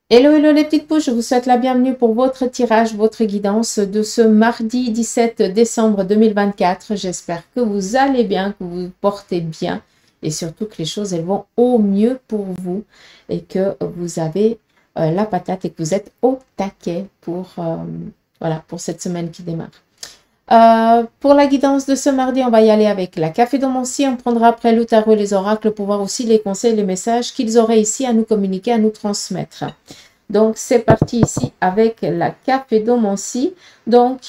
Hello, hello les petites pouces, je vous souhaite la bienvenue pour votre tirage, votre guidance de ce mardi 17 décembre 2024. J'espère que vous allez bien, que vous vous portez bien et surtout que les choses elles vont au mieux pour vous et que vous avez la patate et que vous êtes au taquet pour, voilà, pour cette semaine qui démarre. Pour la guidance de ce mardi, on va y aller avec la Caphédomancie. On prendra après le tarot et les oracles pour voir aussi les conseils, les messages qu'ils auraient ici à nous communiquer, à nous transmettre. Donc, c'est parti ici avec la Caphédomancie. Donc,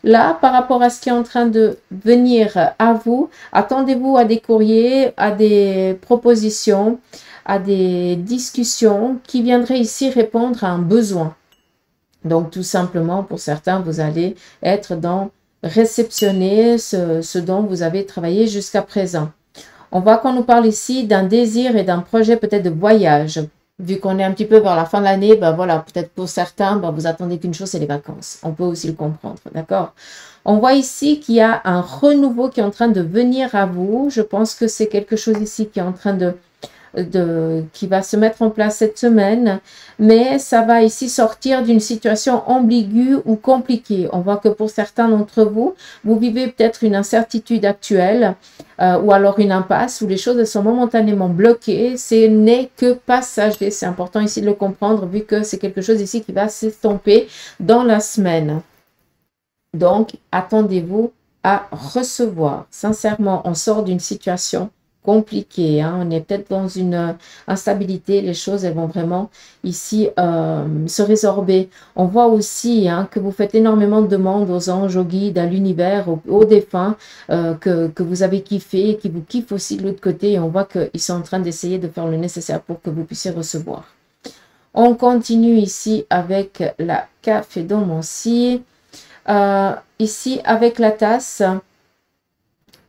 là, par rapport à ce qui est en train de venir à vous, attendez-vous à des courriers, à des propositions, à des discussions qui viendraient ici répondre à un besoin. Donc, tout simplement, pour certains, vous allez être dans réceptionner ce dont vous avez travaillé jusqu'à présent. On voit qu'on nous parle ici d'un désir et d'un projet peut-être de voyage. Vu qu'on est un petit peu vers la fin de l'année, ben voilà, peut-être pour certains, ben vous attendez qu'une chose, c'est les vacances. On peut aussi le comprendre, d'accord? On voit ici qu'il y a un renouveau qui est en train de venir à vous. Je pense que c'est quelque chose ici qui est en train qui va se mettre en place cette semaine, mais ça va ici sortir d'une situation ambiguë ou compliquée. On voit que pour certains d'entre vous, vous vivez peut-être une incertitude actuelle ou alors une impasse où les choses sont momentanément bloquées. Ce n'est que passager. C'est important ici de le comprendre vu que c'est quelque chose ici qui va s'estomper dans la semaine. Donc, attendez-vous à recevoir. Sincèrement, on sort d'une situation compliqué, hein. On est peut-être dans une instabilité, les choses elles vont vraiment ici se résorber. On voit aussi hein, que vous faites énormément de demandes aux anges, aux guides, à l'univers, aux défunts que vous avez kiffé et qui vous kiffent aussi de l'autre côté. Et on voit qu'ils sont en train d'essayer de faire le nécessaire pour que vous puissiez recevoir. On continue ici avec la Caphédomancie. Ici avec la tasse,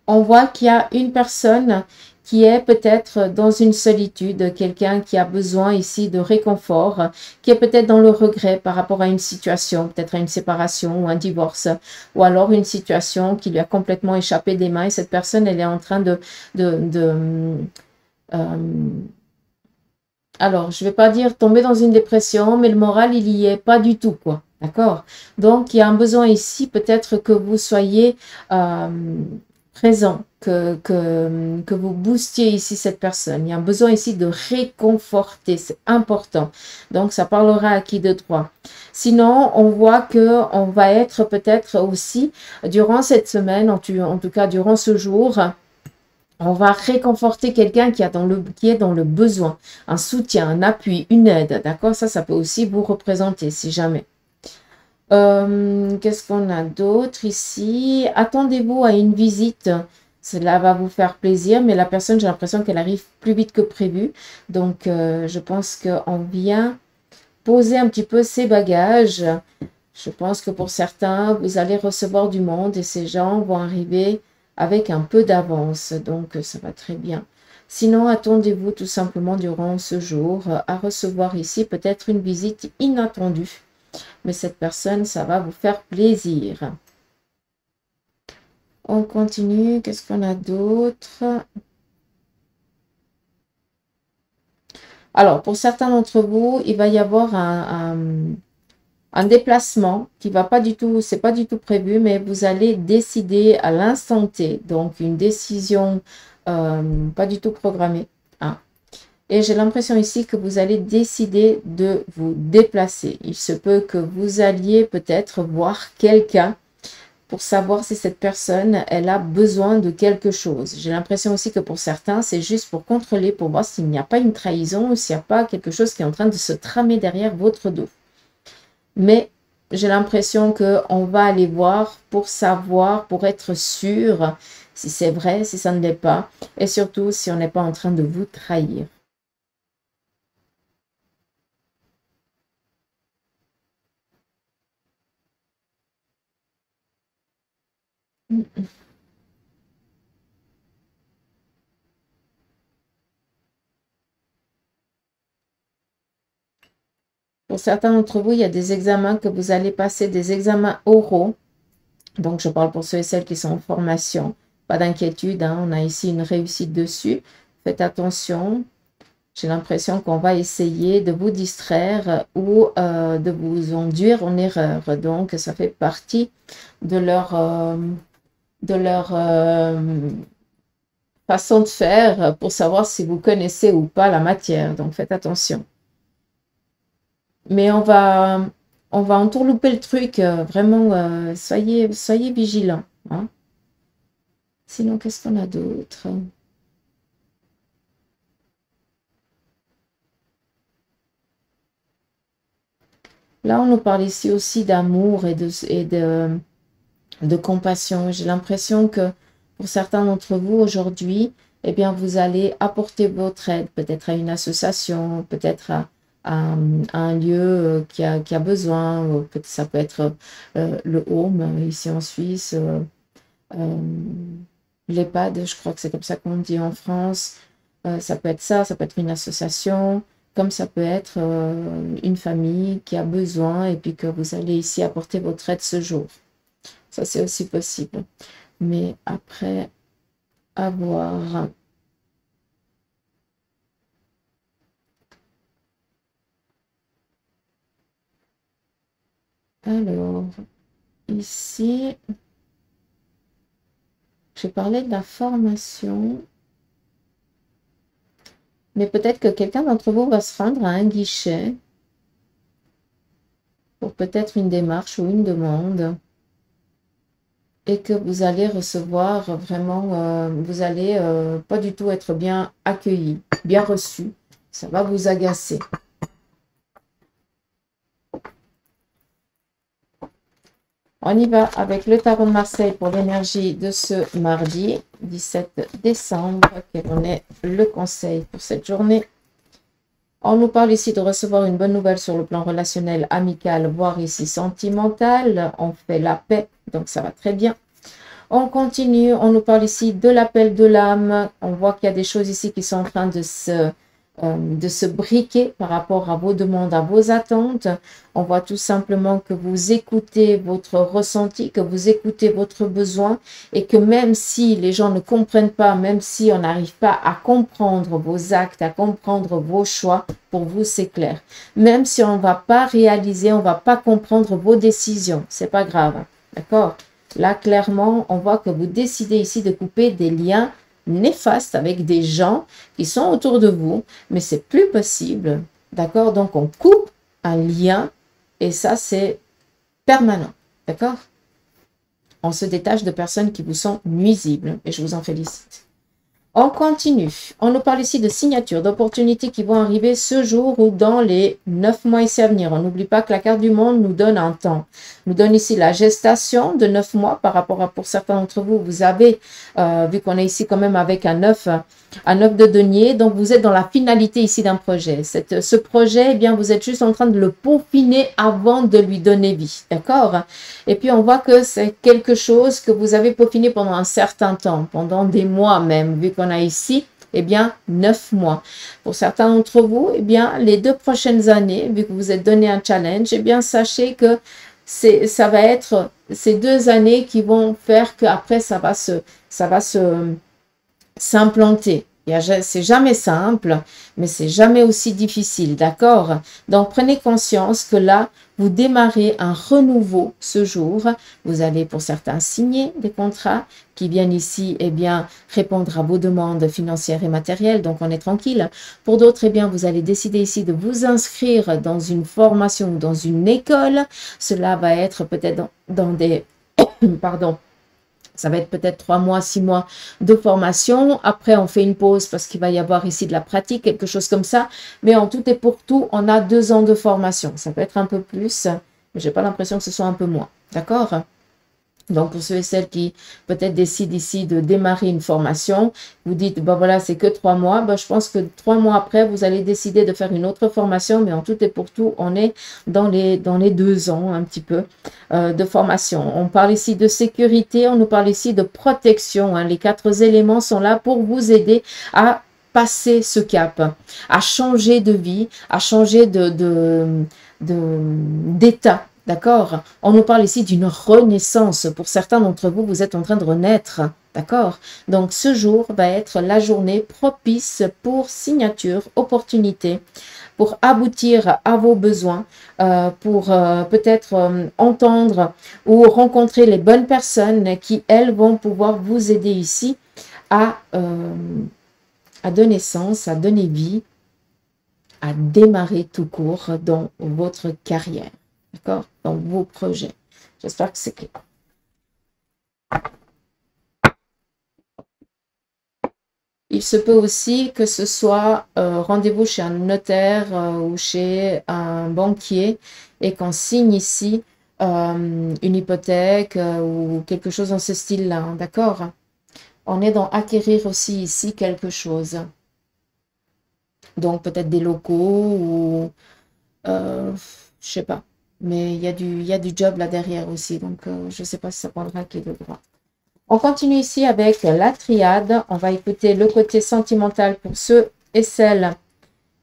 on voit qu'il y a une personne qui est peut-être dans une solitude, quelqu'un qui a besoin ici de réconfort, qui est peut-être dans le regret par rapport à une situation, peut-être à une séparation ou un divorce, ou alors une situation qui lui a complètement échappé des mains et cette personne, elle est en train alors, je ne vais pas dire tomber dans une dépression, mais le moral, il y est pas du tout, quoi. D'accord? Donc, il y a un besoin ici, peut-être que vous soyez présent, que vous boostiez ici cette personne. Il y a un besoin ici de réconforter, c'est important. Donc, ça parlera à qui de droit. Sinon, on voit qu'on va être peut-être aussi, durant cette semaine, en tout cas durant ce jour, on va réconforter quelqu'un qui est dans le besoin, un soutien, un appui, une aide, d'accord? Ça peut aussi vous représenter si jamais. Qu'est-ce qu'on a d'autre ici? Attendez-vous à une visite. Cela va vous faire plaisir, mais la personne, j'ai l'impression qu'elle arrive plus vite que prévu. Donc, je pense qu'on vient poser un petit peu ses bagages. Je pense que pour certains, vous allez recevoir du monde et ces gens vont arriver avec un peu d'avance. Donc, ça va très bien. Sinon, attendez-vous tout simplement durant ce jour à recevoir ici peut-être une visite inattendue. Mais cette personne, ça va vous faire plaisir. On continue. Qu'est-ce qu'on a d'autre? Alors, pour certains d'entre vous, il va y avoir un déplacement qui va pas du tout, c'est pas du tout prévu, mais vous allez décider à l'instant T. Donc, une décision pas du tout programmée. Hein. Et j'ai l'impression ici que vous allez décider de vous déplacer. Il se peut que vous alliez peut-être voir quelqu'un pour savoir si cette personne, elle a besoin de quelque chose. J'ai l'impression aussi que pour certains, c'est juste pour contrôler, pour voir s'il n'y a pas une trahison ou s'il n'y a pas quelque chose qui est en train de se tramer derrière votre dos. Mais j'ai l'impression qu'on va aller voir pour savoir, pour être sûr si c'est vrai, si ça ne l'est pas. Et surtout, si on n'est pas en train de vous trahir. Pour certains d'entre vous, il y a des examens que vous allez passer, des examens oraux. Donc, je parle pour ceux et celles qui sont en formation. Pas d'inquiétude, hein, on a ici une réussite dessus. Faites attention. J'ai l'impression qu'on va essayer de vous distraire ou de vous induire en erreur. Donc, ça fait partie de leur façon de faire pour savoir si vous connaissez ou pas la matière. Donc, faites attention. Mais on va entourlouper le truc. Vraiment, soyez vigilants. Hein. Sinon, qu'est-ce qu'on a d'autre? Là, on nous parle ici aussi d'amour et de compassion. J'ai l'impression que pour certains d'entre vous aujourd'hui, eh bien, vous allez apporter votre aide, peut-être à une association, peut-être à un lieu qui a besoin. Ça peut être le home ici en Suisse, l'EHPAD, je crois que c'est comme ça qu'on dit en France. Ça peut être ça peut être une association. Comme ça peut être une famille qui a besoin et puis que vous allez ici apporter votre aide ce jour. Ça, c'est aussi possible. Mais après, à voir. Alors, ici, j'ai parlé de la formation. Mais peut-être que quelqu'un d'entre vous va se rendre à un guichet pour peut-être une démarche ou une demande et que vous allez recevoir vraiment, vous allez pas du tout être bien accueilli, bien reçu. Ça va vous agacer. On y va avec le tarot de Marseille pour l'énergie de ce mardi 17 décembre. Quel en est le conseil pour cette journée? On nous parle ici de recevoir une bonne nouvelle sur le plan relationnel, amical, voire ici sentimental. On fait la paix, donc ça va très bien. On continue, on nous parle ici de l'appel de l'âme. On voit qu'il y a des choses ici qui sont en train de se briquer par rapport à vos demandes, à vos attentes. On voit tout simplement que vous écoutez votre ressenti, que vous écoutez votre besoin et que même si les gens ne comprennent pas, même si on n'arrive pas à comprendre vos actes, à comprendre vos choix, pour vous c'est clair. Même si on ne va pas réaliser, on ne va pas comprendre vos décisions, c'est pas grave, d'accord? Là clairement, on voit que vous décidez ici de couper des liens néfaste avec des gens qui sont autour de vous, mais c'est plus possible, d'accord? Donc, on coupe un lien et ça, c'est permanent, d'accord? On se détache de personnes qui vous sont nuisibles et je vous en félicite. On continue. On nous parle ici de signatures, d'opportunités qui vont arriver ce jour ou dans les 9 mois ici à venir. On n'oublie pas que la carte du monde nous donne un temps. Nous donne ici la gestation de 9 mois par rapport à, pour certains d'entre vous, vous avez, vu qu'on est ici quand même avec un 9 de denier, donc vous êtes dans la finalité ici d'un projet. Ce projet, eh bien, vous êtes juste en train de le peaufiner avant de lui donner vie, d'accord? Et puis, on voit que c'est quelque chose que vous avez peaufiné pendant un certain temps, pendant des mois même, vu qu'on a ici, eh bien, 9 mois. Pour certains d'entre vous, eh bien, les 2 prochaines années, vu que vous êtes donné un challenge, eh bien, sachez que ça va être ces 2 années qui vont faire qu'après, ça va s'implanter. C'est jamais simple, mais c'est jamais aussi difficile, d'accord? Donc, prenez conscience que là, vous démarrez un renouveau ce jour. Vous allez, pour certains, signer des contrats qui viennent ici, eh bien, répondre à vos demandes financières et matérielles. Donc, on est tranquille. Pour d'autres, eh bien, vous allez décider ici de vous inscrire dans une formation ou dans une école. Cela va être peut-être dans des... Pardon. Ça va être peut-être 3 mois, 6 mois de formation. Après, on fait une pause parce qu'il va y avoir ici de la pratique, quelque chose comme ça. Mais en tout et pour tout, on a 2 ans de formation. Ça peut être un peu plus, mais j'ai pas l'impression que ce soit un peu moins. D'accord ? Donc, pour ceux et celles qui peut-être décident ici de démarrer une formation, vous dites, ben voilà, c'est que 3 mois. Ben, je pense que 3 mois après, vous allez décider de faire une autre formation, mais en tout et pour tout, on est dans les 2 ans, un petit peu, de formation. On parle ici de sécurité, on nous parle ici de protection. Hein. Les 4 éléments sont là pour vous aider à passer ce cap, à changer de vie, à changer d'état. D'accord? On nous parle ici d'une renaissance. Pour certains d'entre vous, vous êtes en train de renaître. D'accord? Donc, ce jour va être la journée propice pour signature, opportunité, pour aboutir à vos besoins, pour peut-être entendre ou rencontrer les bonnes personnes qui, elles, vont pouvoir vous aider ici à donner sens, à donner vie, à démarrer tout court dans votre carrière. D'accord? Dans vos projets. J'espère que c'est clair. Il se peut aussi que ce soit rendez-vous chez un notaire ou chez un banquier et qu'on signe ici une hypothèque ou quelque chose dans ce style-là. D'accord? On est dans acquérir aussi ici quelque chose. Donc peut-être des locaux ou je sais pas. Mais il y a du job là derrière aussi. Donc je ne sais pas si ça prendra qui de droit. On continue ici avec la triade. On va écouter le côté sentimental pour ceux et celles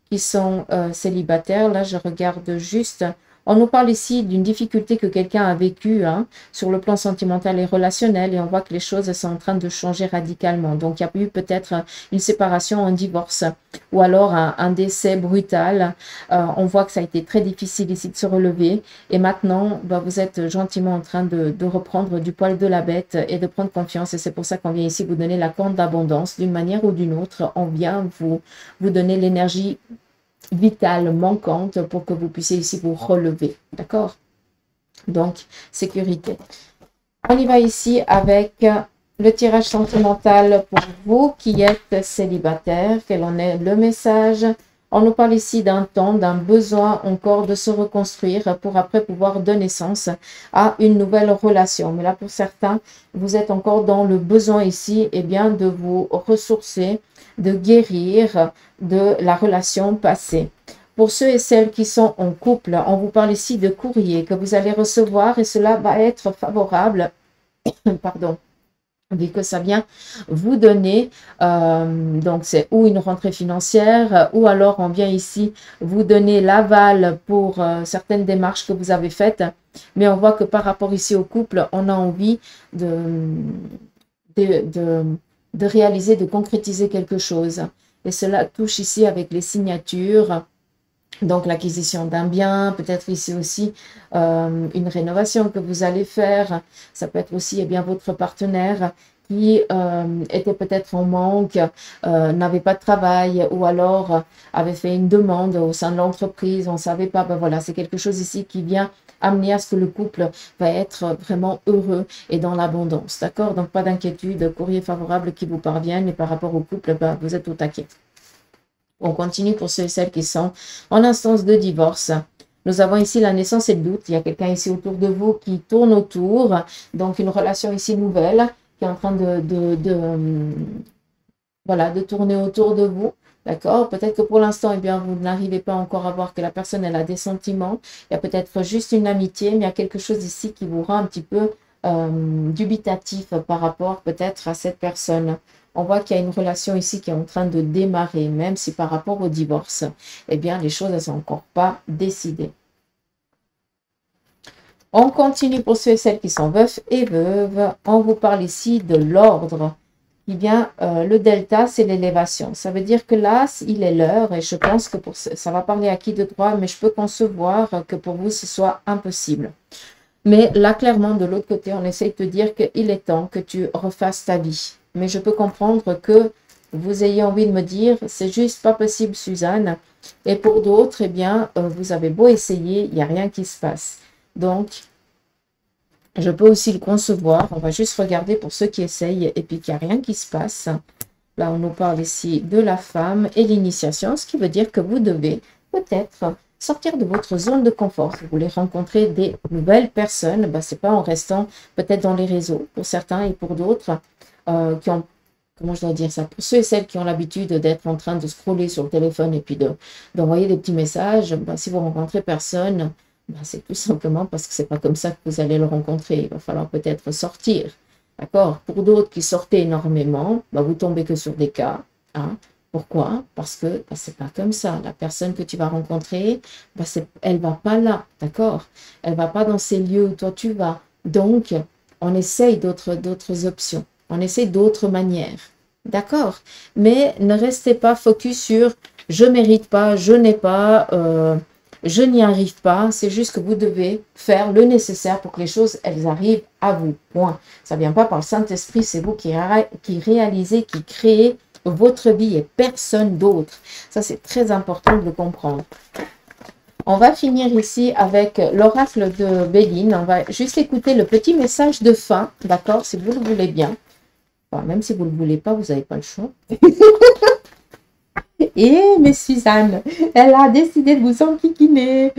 qui sont célibataires. Là, je regarde juste. On nous parle ici d'une difficulté que quelqu'un a vécue sur le plan sentimental et relationnel et on voit que les choses sont en train de changer radicalement. Donc, il y a eu peut-être une séparation, un divorce ou alors un décès brutal. On voit que ça a été très difficile ici de se relever et maintenant, vous êtes gentiment en train de reprendre du poil de la bête et de prendre confiance et c'est pour ça qu'on vient ici vous donner la corne d'abondance d'une manière ou d'une autre. On vient vous donner l'énergie vitale manquante pour que vous puissiez ici vous relever. D'accord? Donc, sécurité. On y va ici avec le tirage sentimental pour vous qui êtes célibataire. Quel en est le message? On nous parle ici d'un temps, d'un besoin encore de se reconstruire pour après pouvoir donner naissance à une nouvelle relation. Mais là, pour certains, vous êtes encore dans le besoin ici de vous ressourcer, de guérir de la relation passée. Pour ceux et celles qui sont en couple, on vous parle ici de courrier que vous allez recevoir et cela va être favorable, pardon, vu que ça vient vous donner, donc c'est ou une rentrée financière, ou alors on vient ici vous donner l'aval pour certaines démarches que vous avez faites, mais on voit que par rapport ici au couple, on a envie de réaliser, de concrétiser quelque chose. Et cela touche ici avec les signatures, donc l'acquisition d'un bien, peut-être ici aussi une rénovation que vous allez faire. Ça peut être aussi votre partenaire qui était peut-être en manque, n'avait pas de travail ou alors avait fait une demande au sein de l'entreprise, on ne savait pas. Voilà, c'est quelque chose ici qui vient amener à ce que le couple va être vraiment heureux et dans l'abondance. D'accord? Donc pas d'inquiétude, courrier favorable qui vous parviennent et par rapport au couple, vous êtes au taquet. On continue pour ceux et celles qui sont en instance de divorce. Nous avons ici la naissance et le doute. Il y a quelqu'un ici autour de vous qui tourne autour. Donc, une relation ici nouvelle qui est en train de tourner autour de vous. D'accord? Peut-être que pour l'instant, vous n'arrivez pas encore à voir que la personne, elle a des sentiments. Il y a peut-être juste une amitié, mais il y a quelque chose ici qui vous rend un petit peu dubitatif par rapport peut-être à cette personne. On voit qu'il y a une relation ici qui est en train de démarrer, même si par rapport au divorce, les choses ne sont encore pas décidées. On continue pour ceux et celles qui sont veufs et veuves. On vous parle ici de l'ordre. Le delta, c'est l'élévation. Ça veut dire que là, il est l'heure, et je pense que ça va parler à qui de droit, mais je peux concevoir que pour vous, ce soit impossible. Mais là, clairement, de l'autre côté, on essaye de te dire qu'il est temps que tu refasses ta vie. Mais je peux comprendre que vous ayez envie de me dire, c'est juste pas possible, Suzanne. Et pour d'autres, vous avez beau essayer, il n'y a rien qui se passe. Donc, je peux aussi le concevoir. On va juste regarder pour ceux qui essayent et puis qu'il n'y a rien qui se passe. Là, on nous parle ici de la femme et l'initiation, ce qui veut dire que vous devez peut-être sortir de votre zone de confort. Si vous voulez rencontrer des nouvelles personnes, ce n'est pas en restant peut-être dans les réseaux pour certains et pour d'autres qui ont, comment je dois dire ça, pour ceux et celles qui ont l'habitude d'être en train de scroller sur le téléphone et puis d'envoyer des petits messages, si vous rencontrez personne, c'est tout simplement parce que c'est pas comme ça que vous allez le rencontrer. Il va falloir peut-être sortir. D'accord? Pour d'autres qui sortaient énormément, vous tombez que sur des cas. Pourquoi? Parce que bah, c'est pas comme ça. La personne que tu vas rencontrer, bah, elle va pas là, d'accord? Elle va pas dans ces lieux où toi tu vas. Donc, on essaye d'autres options. On essaye d'autres manières. D'accord? Mais ne restez pas focus sur je mérite pas, je n'ai pas, je n'y arrive pas. C'est juste que vous devez faire le nécessaire pour que les choses, elles arrivent à vous. Point. Ça ne vient pas par le Saint-Esprit, c'est vous qui réalisez, qui créez votre vie et personne d'autre. Ça, c'est très important de le comprendre. On va finir ici avec l'oracle de Béline. On va juste écouter le petit message de fin, d'accord, si vous le voulez bien. Enfin, même si vous ne le voulez pas, vous n'avez pas le choix. Et mais Suzanne, elle a décidé de vous enquiquiner.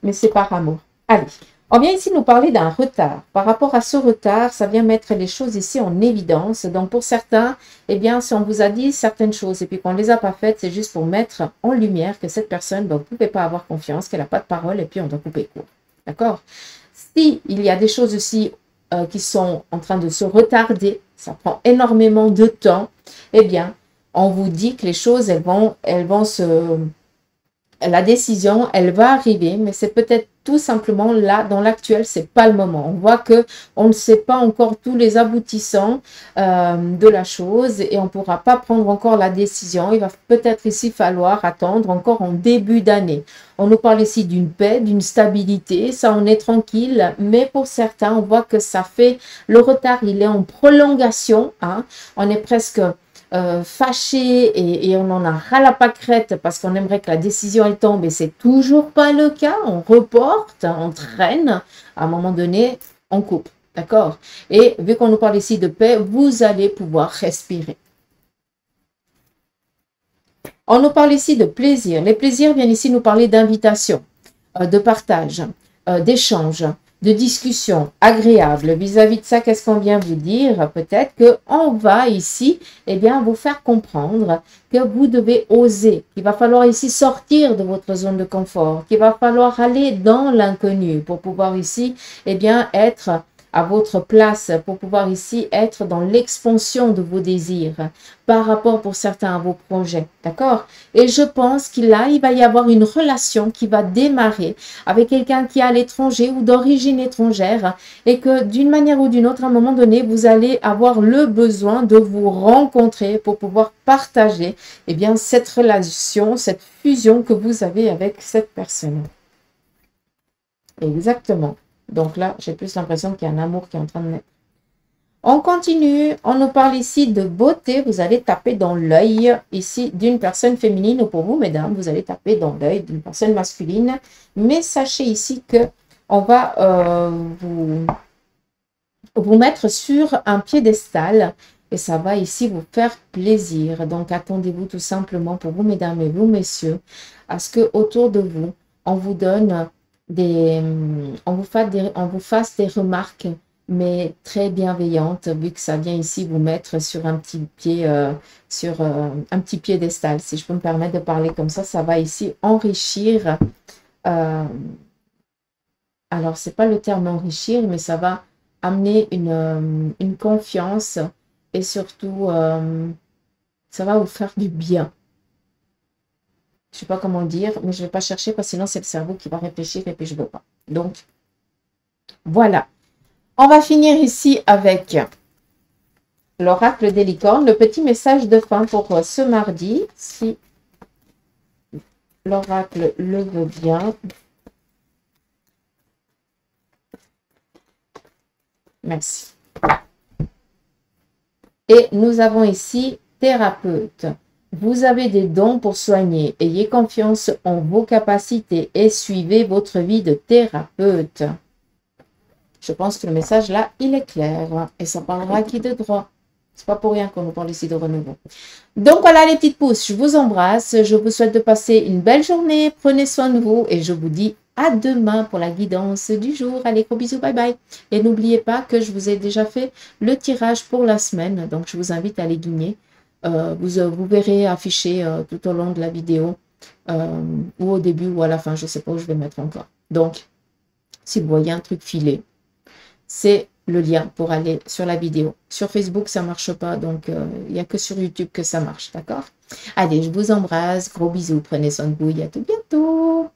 Mais c'est par amour. Allez, on vient ici nous parler d'un retard. Par rapport à ce retard, ça vient mettre les choses ici en évidence. Donc pour certains, eh bien, si on vous a dit certaines choses et puis qu'on ne les a pas faites, c'est juste pour mettre en lumière que cette personne, ben, vous ne pouvez pas avoir confiance, qu'elle n'a pas de parole et puis on doit couper court. D'accord? Si il y a des choses aussi qui sont en train de se retarder, ça prend énormément de temps, eh bien, on vous dit que les choses, elles vont se... La décision, elle va arriver, mais c'est peut-être tout simplement là, dans l'actuel, c'est pas le moment. On voit que on ne sait pas encore tous les aboutissants de la chose et on ne pourra pas prendre encore la décision. Il va peut-être ici falloir attendre encore en début d'année. On nous parle ici d'une paix, d'une stabilité, ça on est tranquille, mais pour certains, on voit que ça fait, le retard, il est en prolongation, hein. On est presque... fâché et on en a ras la pâquerette parce qu'on aimerait que la décision elle tombe et c'est toujours pas le cas, on reporte, on traîne, à un moment donné, on coupe, d'accord? Et vu qu'on nous parle ici de paix, vous allez pouvoir respirer. On nous parle ici de plaisir. Les plaisirs viennent ici nous parler d'invitation, de partage, d'échange, de discussion agréable. Vis-à-vis de ça, qu'est-ce qu'on vient vous dire? Peut-être qu'on va ici, eh bien, vous faire comprendre que vous devez oser, qu'il va falloir ici sortir de votre zone de confort, qu'il va falloir aller dans l'inconnu pour pouvoir ici, eh bien, être à votre place, pour pouvoir ici être dans l'expansion de vos désirs par rapport pour certains à vos projets, d'accord? Et je pense qu'il va y avoir une relation qui va démarrer avec quelqu'un qui est à l'étranger ou d'origine étrangère et que d'une manière ou d'une autre, à un moment donné, vous allez avoir le besoin de vous rencontrer pour pouvoir partager eh bien, cette relation, cette fusion que vous avez avec cette personne. Exactement. Donc là, j'ai plus l'impression qu'il y a un amour qui est en train de naître. On continue, on nous parle ici de beauté, vous allez taper dans l'œil ici d'une personne féminine ou pour vous mesdames, vous allez taper dans l'œil d'une personne masculine, mais sachez ici que on va vous mettre sur un piédestal et ça va ici vous faire plaisir. Donc attendez-vous tout simplement pour vous mesdames et vous messieurs à ce que autour de vous, on vous donne on vous fasse des remarques mais très bienveillante, vu que ça vient ici vous mettre sur un petit pied, un petit piédestal. Si je peux me permettre de parler comme ça va ici enrichir. Alors, c'est pas le terme enrichir, mais ça va amener une confiance et surtout, ça va vous faire du bien. Je sais pas comment le dire, mais je vais pas chercher parce que sinon, c'est le cerveau qui va réfléchir et puis je veux pas. Donc, voilà. On va finir ici avec l'oracle des licornes, le petit message de fin pour ce mardi, si l'oracle le veut bien. Merci. Et nous avons ici thérapeute. Vous avez des dons pour soigner. Ayez confiance en vos capacités et suivez votre vie de thérapeute. Je pense que le message là, il est clair. Et ça parlera qui de droit. C'est pas pour rien qu'on nous parle ici de renouveau. Donc voilà les petites pousses, je vous embrasse. Je vous souhaite de passer une belle journée. Prenez soin de vous et je vous dis à demain pour la guidance du jour. Allez, gros bisous, bye bye. Et n'oubliez pas que je vous ai déjà fait le tirage pour la semaine. Donc je vous invite à les guigner. Vous verrez affiché tout au long de la vidéo. Ou au début ou à la fin, je ne sais pas où je vais mettre encore. Donc, si vous voyez un truc filé, c'est le lien pour aller sur la vidéo. Sur Facebook, ça marche pas, donc il n'y a que sur YouTube que ça marche, d'accord? Allez, je vous embrasse, gros bisous, prenez soin de vous et à tout bientôt.